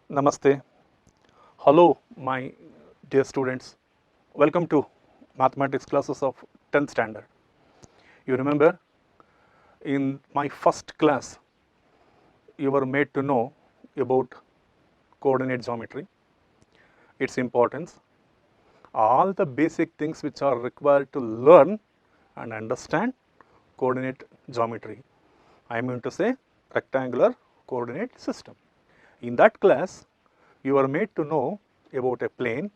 Namaste. Hello, my dear students. Welcome to mathematics classes of 10th standard. You remember in my first class, you were made to know about coordinate geometry, its importance, all the basic things which are required to learn and understand coordinate geometry. I mean to say rectangular coordinate system. In that class, you were made to know about a plane,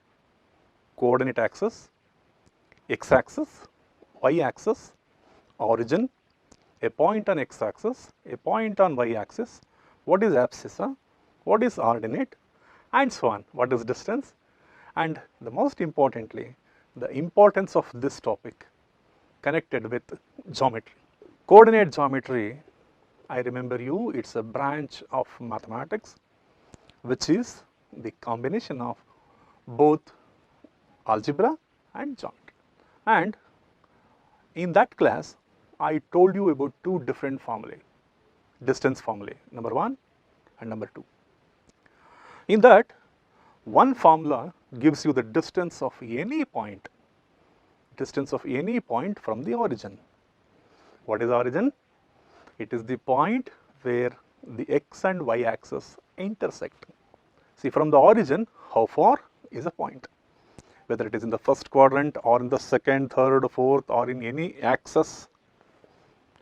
coordinate axis, x-axis, y-axis, origin, a point on x-axis, a point on y-axis, what is abscissa, what is ordinate, and so on, what is distance, and the most importantly, the importance of this topic connected with geometry. Coordinate geometry, I remember you, it's a branch of mathematics which is the combination of both algebra and geometry. And in that class, I told you about two different formulae, distance formulae, number 1 and number 2. In that, one formula gives you the distance of any point from the origin. What is origin? It is the point where the x and y axis intersect. See, from the origin, how far is a point? Whether it is in the first quadrant or in the second, third, fourth, or in any axis,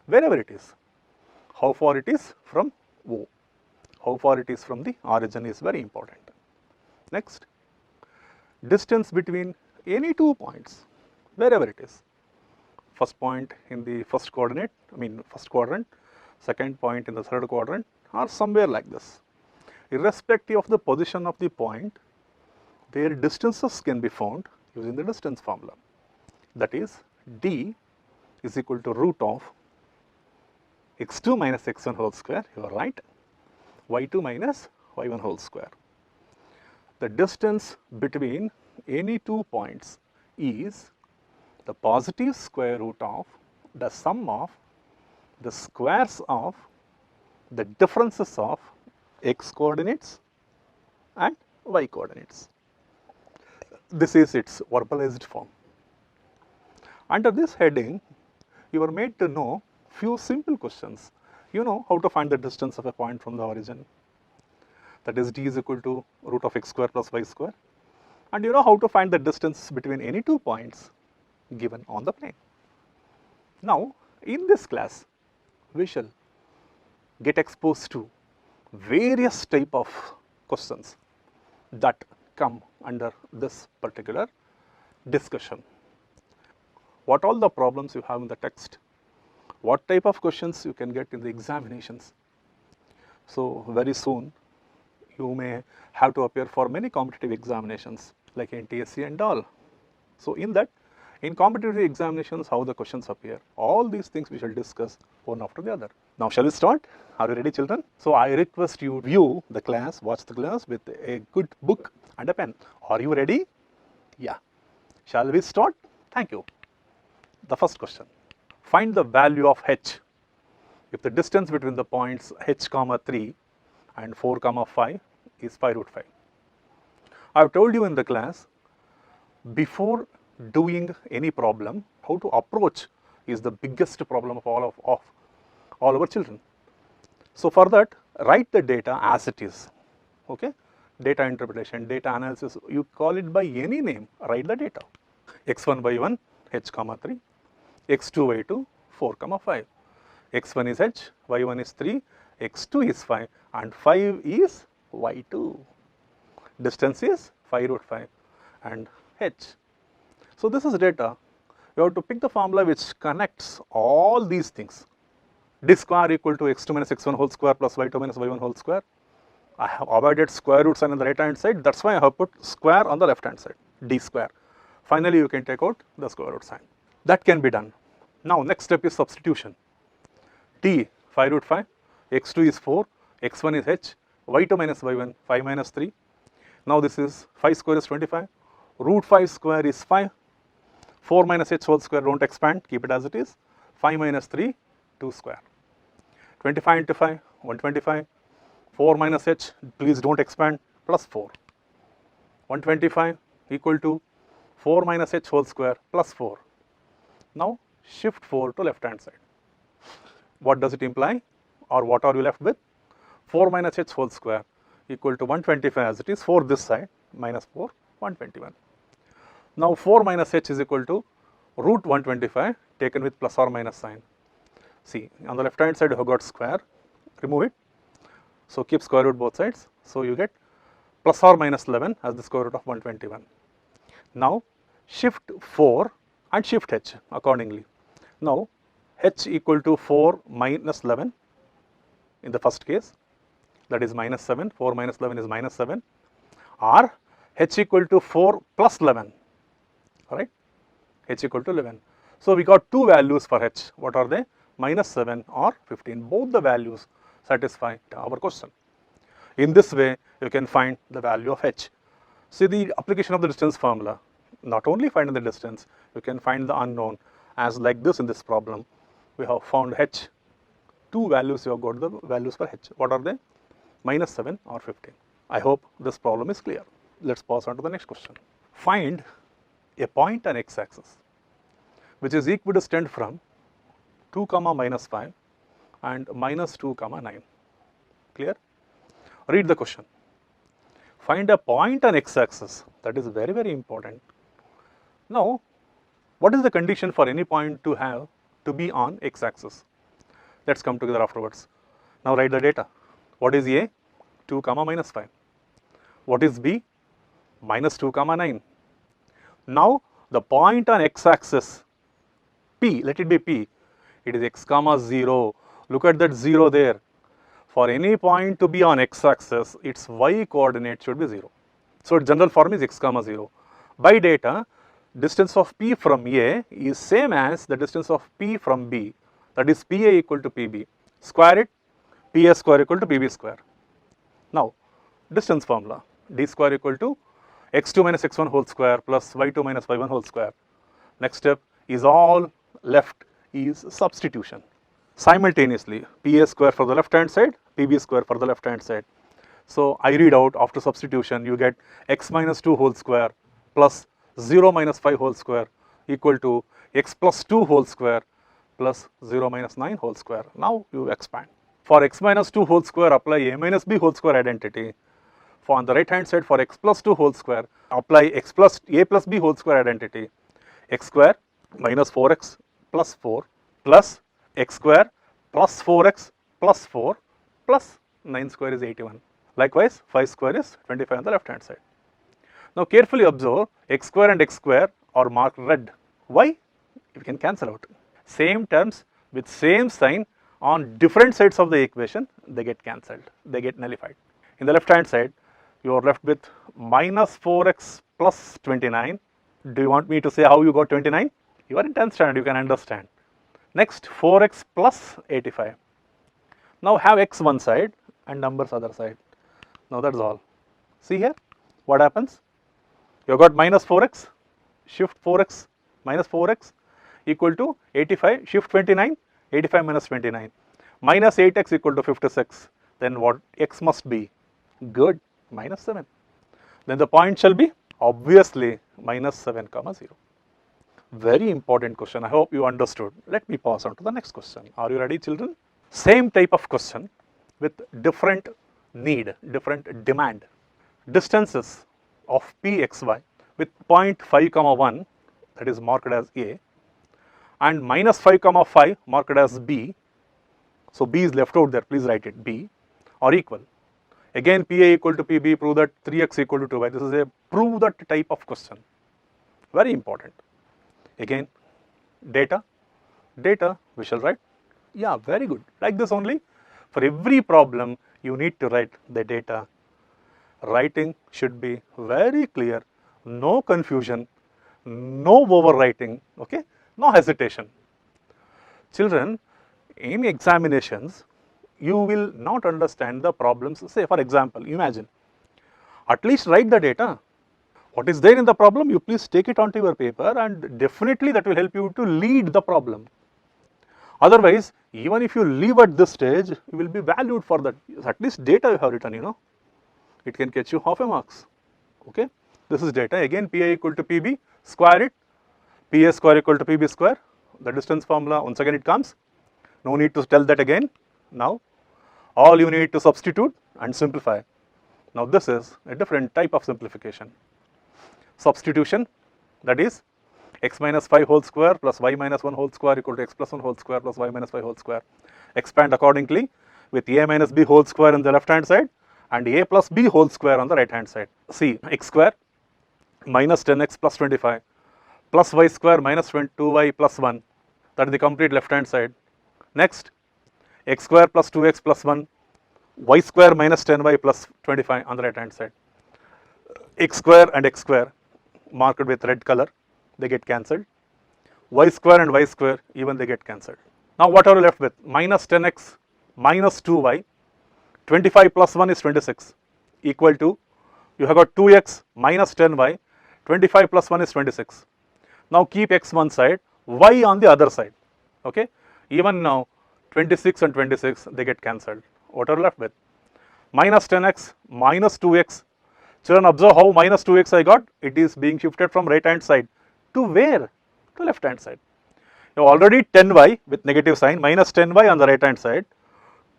wherever it is, how far it is from O, how far it is from the origin is very important. Next, distance between any two points, wherever it is. First point in the first quadrant, second point in the third quadrant, or somewhere like this. Irrespective of the position of the point, their distances can be found using the distance formula. That is, d is equal to root of x2 minus x1 whole square, you are right, y2 minus y1 whole square. The distance between any two points is the positive square root of the sum of the squares of the differences of x coordinates and y coordinates. This is its verbalized form. Under this heading, you are made to know few simple questions. You know how to find the distance of a point from the origin. That is, d is equal to root of x square plus y square. And you know how to find the distance between any two points given on the plane. Now, in this class, we shall get exposed to various type of questions that come under this particular discussion. What all the problems you have in the text, what type of questions you can get in the examinations. So, very soon you may have to appear for many competitive examinations like NTSC and all. So, in that, in competitive examinations, how the questions appear, all these things we shall discuss one after the other. Now, shall we start? Are you ready, children? So, I request you view the class, watch the class with a good book and a pen. Are you ready? Yeah. Shall we start? Thank you. The first question. Find the value of h if the distance between the points h comma 3 and 4 comma 5 is pi root 5. I have told you in the class, before doing any problem, how to approach is the biggest problem of all our children. So, for that, write the data as it is. Okay? Data interpretation, data analysis, you call it by any name, write the data. x1 y1 h comma 3, x2 y2 4 comma 5, x1 is h, y1 is 3, x2 is 5 and 5 is y2. Distance is 5 root 5 and h. So, this is data. You have to pick the formula which connects all these things. D square equal to x2 minus x1 whole square plus y2 minus y1 whole square. I have avoided square root sign on the right hand side, that is why I have put square on the left hand side, d square. Finally, you can take out the square root sign. That can be done. Now, next step is substitution. D 5 root 5, x2 is 4, x1 is h, y2 minus y1 5 minus 3. Now, this is 5 square is 25, root 5 square is 5, 4 minus h whole square, don't expand, keep it as it is, 5 minus 3, 2 square. 25 into 5, 125, 4 minus h, please don't expand, plus 4. 125 equal to 4 minus h whole square plus 4. Now shift 4 to left hand side. What does it imply, or what are you left with? 4 minus h whole square equal to 125 as it is, 4 this side minus 4, 121. Now 4 minus h is equal to root 125 taken with plus or minus sign. See, on the left hand side you have got square, remove it. So keep square root both sides. So you get plus or minus 11 as the square root of 121. Now shift 4 and shift h accordingly. Now h equal to 4 minus 11 in the first case, that is minus 7, 4 minus 11 is minus 7, or h equal to 4 plus 11, alright, h equal to 11. So we got two values for h. What are they? Minus 7 or 15. Both the values satisfy our question. In this way, you can find the value of h. See the application of the distance formula. Not only finding the distance, you can find the unknown, as like this in this problem. We have found h. Two values, you have got the values for h. What are they? Minus 7 or 15. I hope this problem is clear. Let's pass on to the next question. Find a point on x-axis which is equidistant from 2 comma minus 5 and minus 2 comma 9. Clear? Read the question. Find a point on x-axis. That is very, very important. Now, what is the condition for any point to be on x-axis? Let's come together afterwards. Now write the data. What is A? 2 comma minus 5. What is B? Minus 2 comma 9. Now the point on x-axis P, let it be P, it is x comma 0. Look at that 0 there. For any point to be on x-axis, its y coordinate should be 0. So its general form is x comma 0. By data, distance of P from A is same as the distance of P from B, that is PA equal to PB. Square it, PA square equal to PB square. Now distance formula, d square equal to x2 minus x1 whole square plus y2 minus y1 whole square. Next step is all left is substitution. Simultaneously, PA square for the left hand side, PB square for the left hand side. So I read out after substitution, you get x minus 2 whole square plus 0 minus 5 whole square equal to x plus 2 whole square plus 0 minus 9 whole square. Now you expand. For x minus 2 whole square, apply a minus b whole square identity. For on the right hand side, for x plus 2 whole square, apply x plus a plus b whole square identity. X square minus 4x plus 4 plus x square plus 4x plus 4 plus 9 square is 81. Likewise, 5 square is 25 on the left hand side. Now carefully observe, x square and x square are marked red. Why? You can cancel out. Same terms with same sign on different sides of the equation, they get cancelled, they get nullified. In the left hand side, you are left with minus 4x plus 29. Do you want me to say how you got 29? You are in 10th standard, you can understand. Next, 4x plus 85. Now have x one side and numbers other side. Now that's all. See here, what happens? You got minus 4x, shift 4x, minus 4x equal to 85, shift 29, 85 minus 29. Minus 8x equal to 56. Then what x must be? Good, minus 7. Then the point shall be obviously minus 7 comma 0. Very important question. I hope you understood. Let me pass on to the next question. Are you ready, children? Same type of question with different need, different demand. Distances of pxy with point 5 comma 1, that is marked as A, and minus 5 comma 5 marked as B. So B is left out there, please write it, B, are equal. Again PA equal to PB, prove that 3x equal to 2y. This is a prove that type of question. Very important. Again, data we shall write. Yeah, very good. Like this only. For every problem, you need to write the data. Writing should be very clear, no confusion, no overwriting, okay, no hesitation. Children, in examinations, you will not understand the problems. Say for example, imagine, at least write the data. What is there in the problem, you please take it onto your paper, and definitely that will help you to lead the problem. Otherwise, even if you leave at this stage, you will be valued for that. At least data you have written, it can get you half a marks. Okay, this is data. Again, pi equal to pb, square it, pa square equal to pb square, the distance formula, once again it comes. No need to tell that again. Now, all you need to substitute and simplify. Now, this is a different type of simplification. Substitution, that is x minus 5 whole square plus y minus 1 whole square equal to x plus 1 whole square plus y minus 5 whole square. Expand accordingly with a minus b whole square on the left hand side and a plus b whole square on the right hand side. See, x square minus 10x plus 25 plus y square minus 2y plus 1, that is the complete left hand side. Next, x square plus 2x plus 1, y square minus 10y plus 25 on the right hand side. X square and x square marked with red color, they get cancelled. Y square and y square, even they get cancelled. Now what are you left with? Minus 10x minus 2y, 25 plus 1 is 26, equal to, you have got 2x minus 10y, 25 plus 1 is 26. Now keep x one side, y on the other side. Okay, even now 26 and 26, they get cancelled. What are you left with? Minus 10x minus 2x. Children, observe how minus 2x I got. It is being shifted from right hand side to where? To left hand side. Now already 10y with negative sign, minus 10y on the right hand side,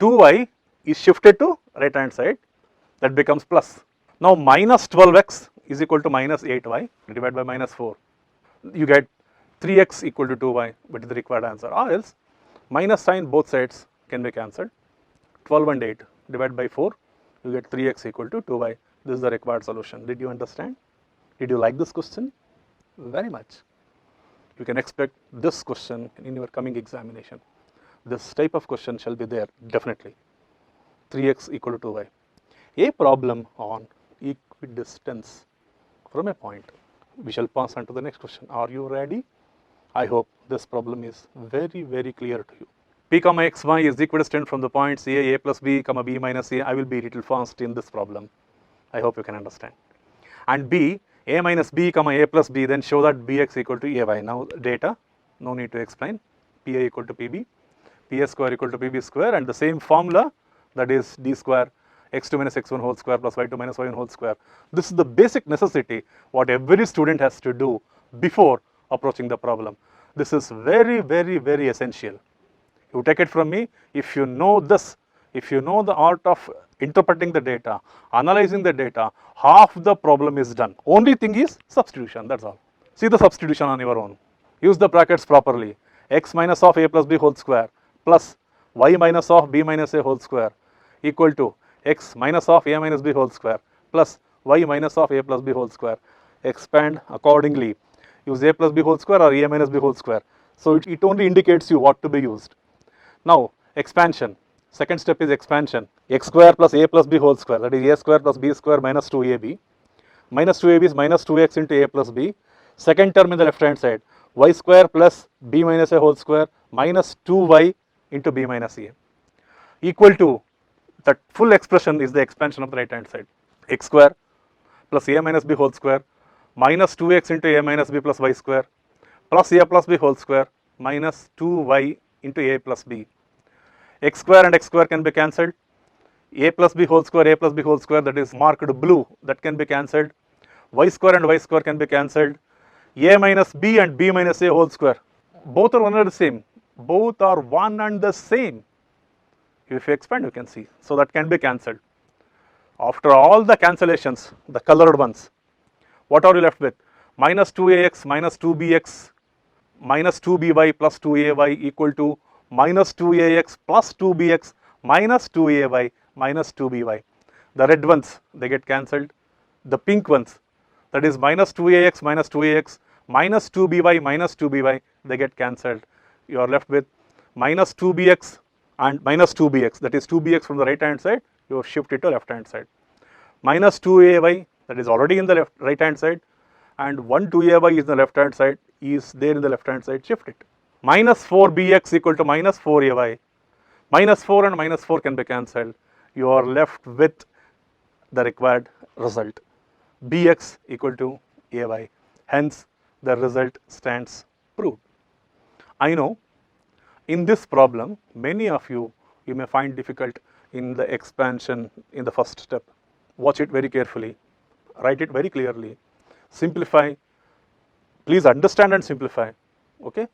2y is shifted to right hand side, that becomes plus. Now minus 12x is equal to minus 8y divided by minus 4. You get 3x equal to 2y, which is the required answer. Or else minus sign both sides can be cancelled. 12 and 8 divided by 4, you get 3x equal to 2y. This is the required solution. Did you understand? Did you like this question? Very much. You can expect this question in your coming examination. This type of question shall be there definitely. 3x equal to 2y. A problem on equidistance from a point. We shall pass on to the next question. Are you ready? I hope this problem is very, very clear to you. P comma xy is equidistant from the points a plus b comma b minus a. I will be a little fast in this problem. I hope you can understand. And b, a minus b comma a plus b, then show that bx equal to ay. Now data, no need to explain. Pa equal to pb, pa square equal to pb square, and the same formula, that is d square x2 minus x1 whole square plus y2 minus y1 whole square. This is the basic necessity what every student has to do before approaching the problem. This is very, very, very essential. You take it from me, if you know this, if you know the art of interpreting the data, analyzing the data, half the problem is done. Only thing is substitution, that's all. See the substitution on your own. Use the brackets properly. X minus of a plus b whole square plus y minus of b minus a whole square equal to x minus of a minus b whole square plus y minus of a plus b whole square. Expand accordingly. Use a plus b whole square or a minus b whole square. So it only indicates you what to be used. Now expansion. Second step is expansion. X square plus a plus b whole square, that is a square plus b square minus 2ab. Minus 2ab is minus 2x into a plus b. Second term in the left hand side, y square plus b minus a whole square minus 2y into b minus a. Equal to, that full expression is the expansion of the right hand side. X square plus a minus b whole square minus 2x into a minus b plus y square plus a plus b whole square minus 2y into a plus b. X square and x square can be cancelled. A plus b whole square, that is marked blue, that can be cancelled. Y square and y square can be cancelled. A minus b and b minus a whole square, both are one and the same. Both are one and the same. If you expand, you can see. So that can be cancelled. After all the cancellations, the colored ones, what are you left with? Minus 2ax minus 2bx minus 2by plus 2ay equal to minus 2ax plus 2bx minus 2ay minus 2by. The red ones, they get cancelled. The pink ones, that is minus 2ax minus 2by minus 2by, they get cancelled. You are left with minus 2bx and minus 2bx, that is 2bx from the right hand side, you shift it to left hand side. Minus 2ay, that is already in the right hand side, and 1 2ay is in the left hand side, is there in the left hand side, shift it. Minus 4bx equal to minus 4ay. Minus 4 and minus 4 can be cancelled. You are left with the required result. Bx equal to ay. Hence, the result stands proved. I know in this problem, many of you may find difficult in the expansion in the first step. watch it very carefully, write it very clearly, simplify, please understand and simplify, okay.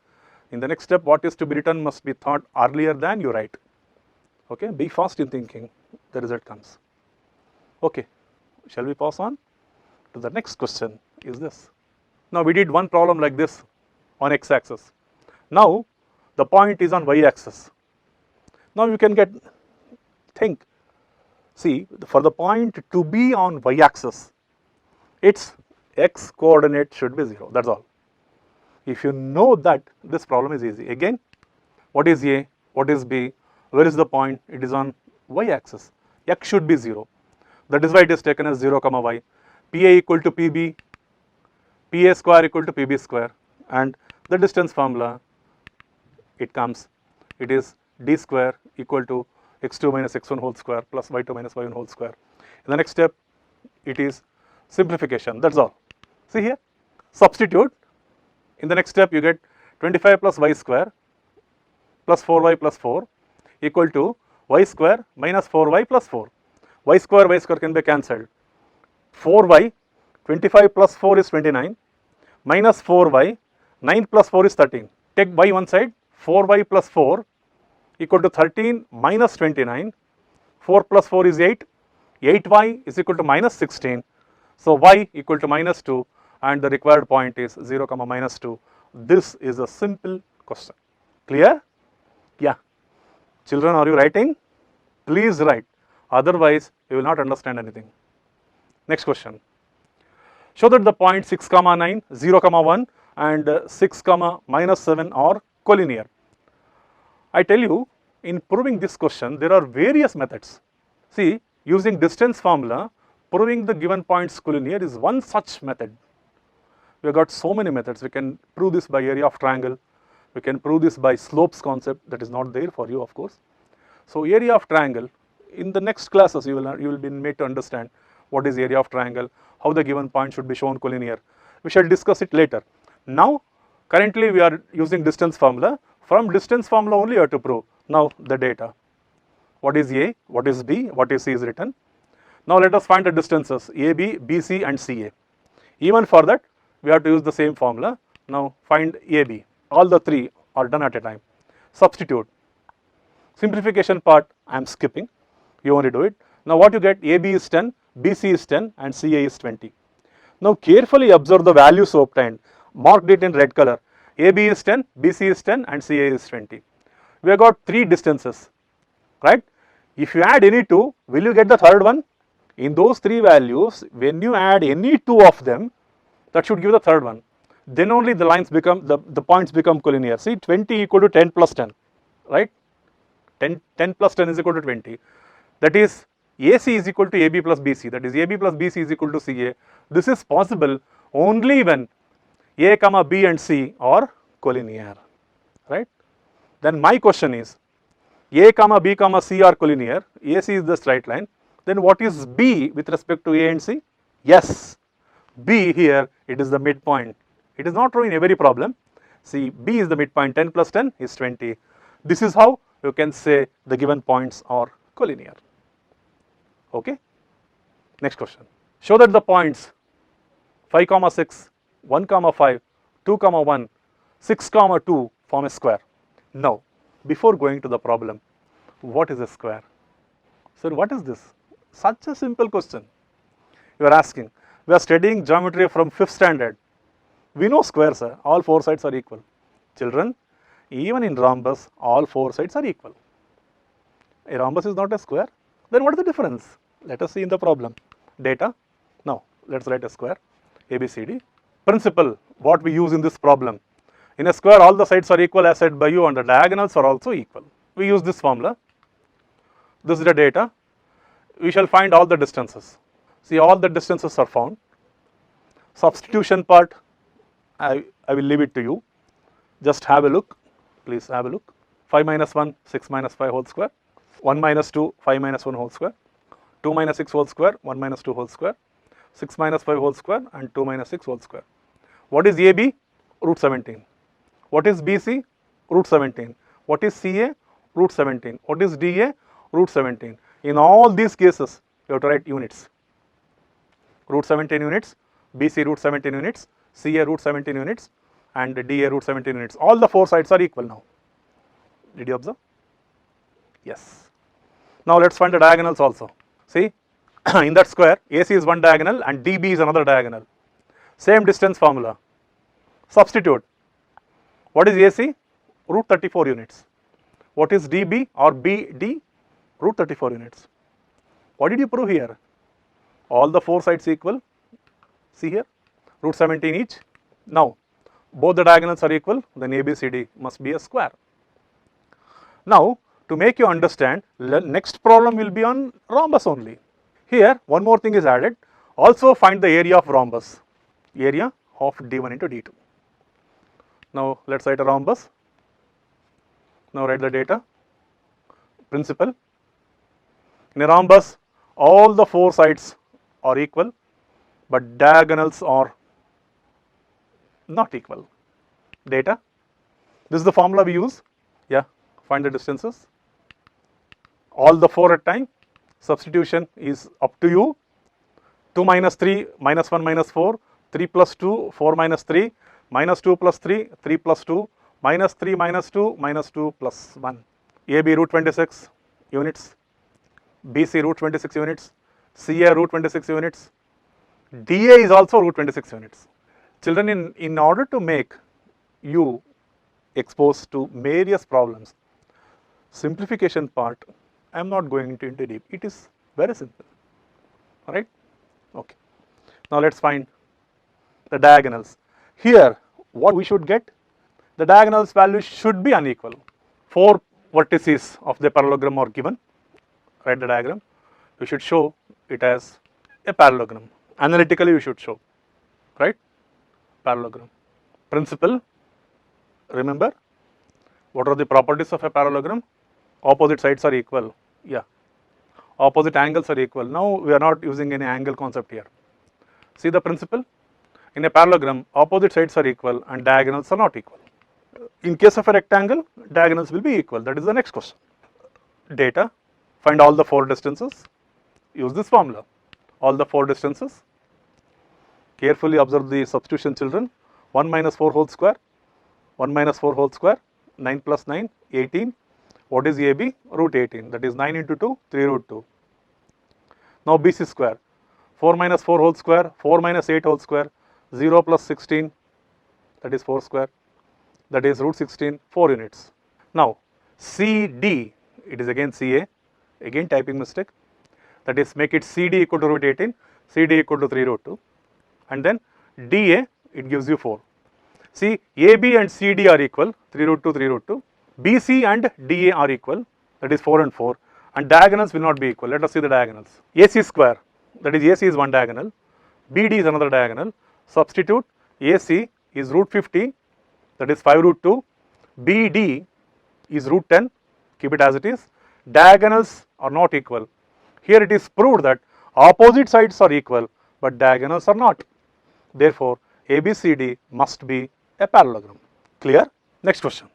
In the next step, what is to be written must be thought earlier than you write, okay. Be fast in thinking, the result comes, okay. Shall we pass on to the next question? Is this. Now we did one problem like this on x-axis. Now the point is on y-axis. Now you can think, see, for the point to be on y-axis, its x coordinate should be 0, that's all. If you know that, this problem is easy. Again, what is A, what is B, where is the point? It is on y-axis, x should be 0. That is why it is taken as 0, y. PA equal to PB, PA square equal to PB square, and the distance formula, it comes, it is d square equal to x2 minus x1 whole square plus y2 minus y1 whole square. In the next step, it is simplification, that's all. See here, substitute. In the next step, you get 25 plus y square plus 4y plus 4 equal to y square minus 4y plus 4. Y square can be cancelled. 4y, 25 plus 4 is 29, minus 4y, 9 plus 4 is 13. Take y one side, 4y plus 4 equal to 13 minus 29, 4 plus 4 is 8, 8y is equal to minus 16. So y equal to minus 2, and the required point is 0, minus 2. This is a simple question. Clear? Yeah. Children, are you writing? Please write. Otherwise, you will not understand anything. Next question. Show that the point 6, 9, 0, 1 and 6, minus 7 are collinear. I tell you, in proving this question, there are various methods. See, using distance formula, proving the given points collinear is one such method. We have got so many methods. We can prove this by area of triangle. We can prove this by slopes concept, that is not there for you, of course. So area of triangle, in the next classes you will be made to understand what is area of triangle, how the given point should be shown collinear. We shall discuss it later. Now currently we are using distance formula. From distance formula only you have to prove. Now the data. What is A, what is B, what is C is written. Now let us find the distances AB, BC and CA. Even for that we have to use the same formula. Now find AB. All the three are done at a time. Substitute. Simplification part I am skipping. You only do it. Now what you get, AB is 10, BC is 10 and CA is 20. Now carefully observe the values obtained. Marked it in red color. AB is 10, BC is 10 and CA is 20. We have got three distances, right? If you add any two, will you get the third one? In those three values, when you add any two of them, that should give the third one. Then only the lines become, the points become collinear. See, 20 equal to 10 plus 10, right? 10 plus 10 is equal to 20. That is AC is equal to AB plus BC. That is AB plus BC is equal to CA. This is possible only when A, B and C are collinear, right? Then my question is, A, B, C are collinear, AC is the straight line, then what is B with respect to A and C? Yes, B here, it is the midpoint. It is not true in every problem. See, B is the midpoint, 10 plus 10 is 20. This is how you can say the given points are collinear. Okay. Next question. Show that the points 5, 6, 1, 5, 2, 1, 6, 2 form a square. Now, before going to the problem, what is a square? Sir, what is this? Such a simple question. You are asking. We are studying geometry from 5th standard. We know squares, sir. All four sides are equal. Children, even in rhombus, all four sides are equal. A rhombus is not a square. Then what is the difference? Let us see in the problem. Data. Now, let us write a square. ABCD. Principle, what we use in this problem. In a square, all the sides are equal as said by you and the diagonals are also equal. We use this formula. This is the data. We shall find all the distances. See, all the distances are found. Substitution part, I will leave it to you. Just have a look. Please have a look. 5 minus 1, 6 minus 5 whole square. 1 minus 2, 5 minus 1 whole square. 2 minus 6 whole square, 1 minus 2 whole square. 6 minus 5 whole square and 2 minus 6 whole square. What is AB? Root 17. What is BC? Root 17. What is CA? Root 17. What is DA? Root 17. In all these cases, you have to write units. root 17 units, BC root 17 units, CA root 17 units, and DA root 17 units. All the 4 sides are equal now. Did you observe? Yes. Now let's find the diagonals also. See, in that square, AC is one diagonal and DB is another diagonal. Same distance formula. Substitute. What is AC? Root 34 units. What is DB or BD? Root 34 units. What did you prove here? All the 4 sides equal. See here, root 17 each. Now, both the diagonals are equal, then ABCD must be a square. Now, to make you understand, next problem will be on rhombus only. Here, one more thing is added. Also find the area of rhombus. Area of D1 into D2. Now, let's write a rhombus. Now, write the data. Principle. In a rhombus, all the 4 sides are equal, but diagonals are not equal. Data. This is the formula we use. Yeah, find the distances. All the 4 at time. Substitution is up to you. 2 minus 3, minus 1 minus 4, 3 plus 2, 4 minus 3, minus 2 plus 3, 3 plus 2, minus 3 minus 2, minus 2 plus 1. AB root 26 units, BC root 26 units, CA root 26 units, DA is also root 26 units. Children, in order to make you exposed to various problems, simplification part, I am not going into deep. It is very simple. Alright? Okay. Now let's find the diagonals. Here, what we should get? The diagonals value should be unequal. 4 vertices of the parallelogram are given. Write the diagram. You should show it as a parallelogram. Analytically, you should show. Right? Parallelogram. Principle. Remember, what are the properties of a parallelogram? Opposite sides are equal. Yeah. Opposite angles are equal. Now, we are not using any angle concept here. See the principle? In a parallelogram, opposite sides are equal and diagonals are not equal. In case of a rectangle, diagonals will be equal. That is the next question. Data. Find all the 4 distances. Use this formula. All the 4 distances. Carefully observe the substitution, children. 1 minus 4 whole square. 1 minus 4 whole square. 9 plus 9, 18. What is AB? Root 18. That is 9 into 2, 3 root 2. Now BC square. 4 minus 4 whole square. 4 minus 8 whole square. 0 plus 16. That is 4 square. That is root 16, 4 units. Now CD, it is again CA. Again typing mistake. That is, make it CD equal to root 18. CD equal to 3 root 2. And then DA, it gives you 4. See, AB and CD are equal, 3 root 2, 3 root 2. BC and DA are equal, that is 4 and 4. And diagonals will not be equal. Let us see the diagonals. AC square, that is AC is one diagonal. BD is another diagonal. Substitute, AC is root 50, that is 5 root 2. BD is root 10, keep it as it is. Diagonals are not equal. Here it is proved that opposite sides are equal, but diagonals are not. Therefore, ABCD must be a parallelogram. Clear? Next question.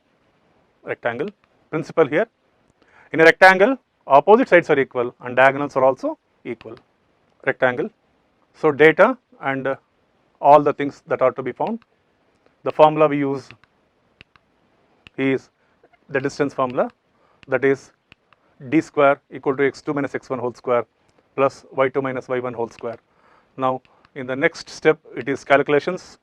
Rectangle. Principle here. In a rectangle, opposite sides are equal and diagonals are also equal. Rectangle. So, data and all the things that are to be found. The formula we use is the distance formula, that is d square equal to x2 minus x1 whole square plus y2 minus y1 whole square. Now, in the next step, it is calculations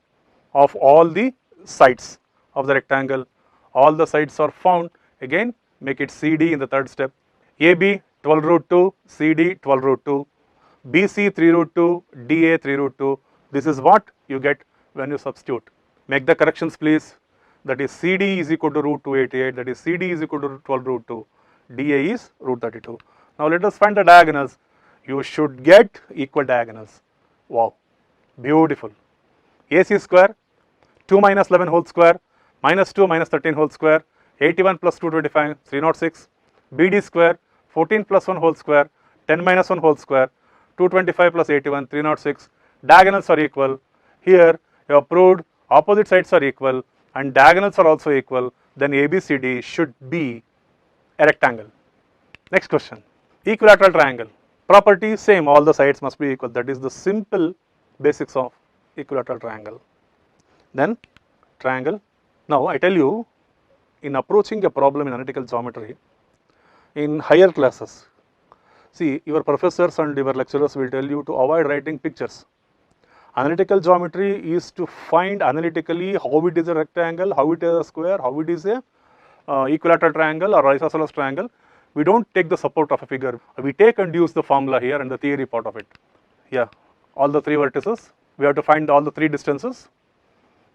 of all the sides of the rectangle. All the sides are found. Again, make it CD in the third step. AB 12 root 2, CD 12 root 2, BC 3 root 2, DA 3 root 2. This is what you get when you substitute. Make the corrections, please. That is CD is equal to root 288. That is CD is equal to 12 root 2. DA is root 32. Now let us find the diagonals. You should get equal diagonals. Wow, beautiful. AC square, 2 minus 11 whole square, minus 2 minus 13 whole square, 81 plus 225, 306. BD square, 14 plus 1 whole square, 10 minus 1 whole square, 225 plus 81, 306. Diagonals are equal. Here you have proved opposite sides are equal and diagonals are also equal. Then ABCD should be a rectangle. Next question. Equilateral triangle. Property same, all the sides must be equal. That is the simple basics of equilateral triangle. Then triangle. Now I tell you, in approaching a problem in analytical geometry, in higher classes, see, your professors and your lecturers will tell you to avoid writing pictures. Analytical geometry is to find analytically how it is a rectangle, how it is a square, how it is a equilateral triangle or isosceles triangle. We don't take the support of a figure. We take and use the formula here and the theory part of it. Yeah, all the three vertices. We have to find all the three distances.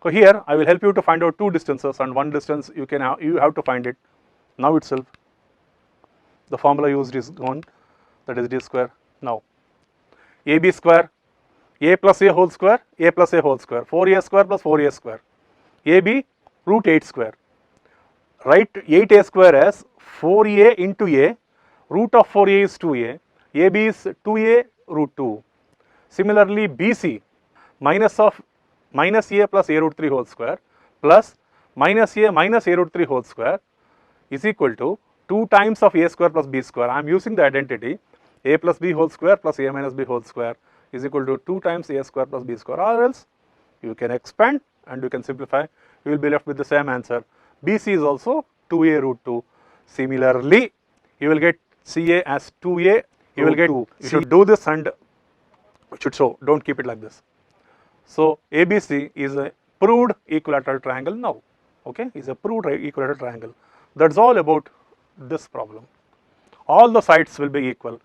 So here I will help you to find out two distances, and one distance you have to find it now itself. The formula used is gone, that is d square. Now ab square, a plus a whole square, a plus a whole square, 4a square plus 4a square, ab root 8 square. Write 8a square as 4a into a, root of 4a is 2a, ab is 2a root 2. Similarly, bc minus a plus a root 3 whole square plus minus a root 3 whole square is equal to 2 times of a square plus b square. I am using the identity a plus b whole square plus a minus b whole square is equal to 2 times a square plus b square, or else you can expand and you can simplify, you will be left with the same answer. BC is also 2a root 2. Similarly, you will get CA as 2a, you will get 2. You should do this and it should show, don't keep it like this. So ABC is a proved equilateral triangle now, okay, is a proved equilateral triangle. That's all about this problem. All the sides will be equal.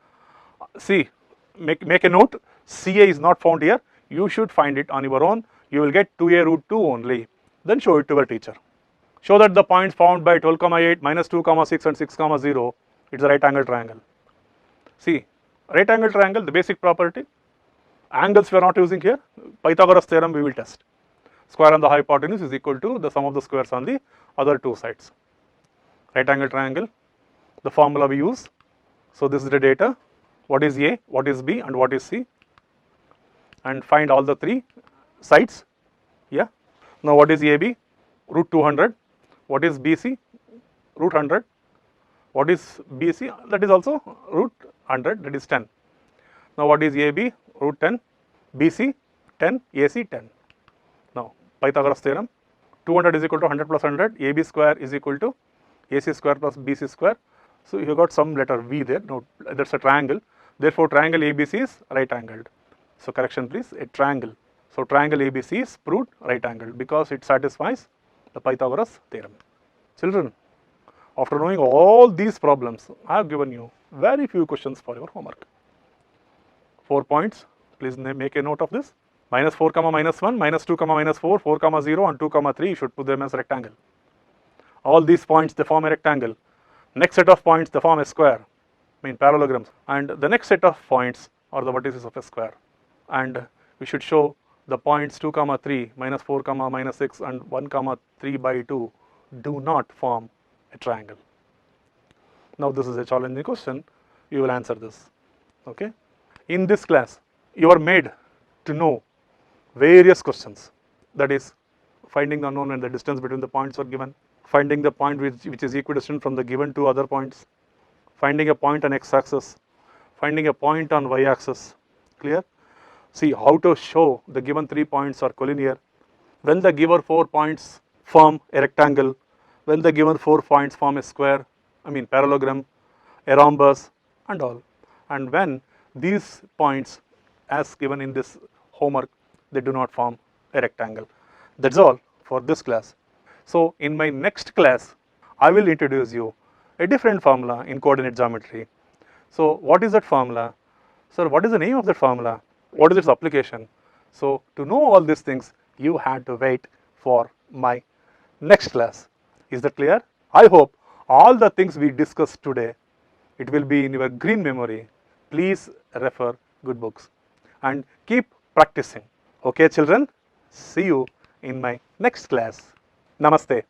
See, make a note, CA is not found here, you should find it on your own. You will get 2a root 2 only, then show it to your teacher. Show that the points found by 12,8, minus 2, 6 and 6, 0, it's a right angle triangle. See, right angle triangle, the basic property, angles we are not using here, Pythagoras theorem we will test. Square on the hypotenuse is equal to the sum of the squares on the other two sides. Right angle triangle, the formula we use. So this is the data, what is A, what is B and what is C, and find all the three sides. Yeah. Now what is AB? Root 200. What is BC? Root 100. What is BC? That is also root 100, that is 10. Now what is AB? Root 10. BC 10, AC 10. Now Pythagoras theorem, 200 is equal to 100 plus 100, AB square is equal to AC square plus BC square. So you got some letter V there, no, that's a triangle. Therefore triangle ABC is right angled. So correction please, a triangle. So triangle ABC is proved right angled because it satisfies the Pythagoras theorem. Children, after knowing all these problems, I have given you very few questions for your homework. 4 points, please make a note of this. Minus 4 comma minus 1, minus 2 comma minus 4, 4 comma 0 and 2 comma 3, you should put them as rectangle. All these points they form a rectangle. Next set of points they form a square, parallelograms, and the next set of points are the vertices of a square. And we should show the points 2 comma 3, minus 4 comma minus 6 and 1 comma 3 by 2 do not form a triangle. Now this is a challenging question, you will answer this, okay. In this class, you are made to know various questions, that is finding the unknown and the distance between the points are given, finding the point which is equidistant from the given two other points, finding a point on x-axis, finding a point on y-axis, clear? See how to show the given 3 points are collinear, when the given 4 points form a rectangle, when the given 4 points form a square, parallelogram, a rhombus and all, and when these points as given in this homework, they do not form a rectangle. That's all for this class. So in my next class, I will introduce you a different formula in coordinate geometry. So what is that formula? Sir, what is the name of that formula? What is its application? So to know all these things, you had to wait for my next class. Is that clear? I hope all the things we discussed today, it will be in your green memory. Please refer good books and keep practicing. Okay children, see you in my next class. Namaste.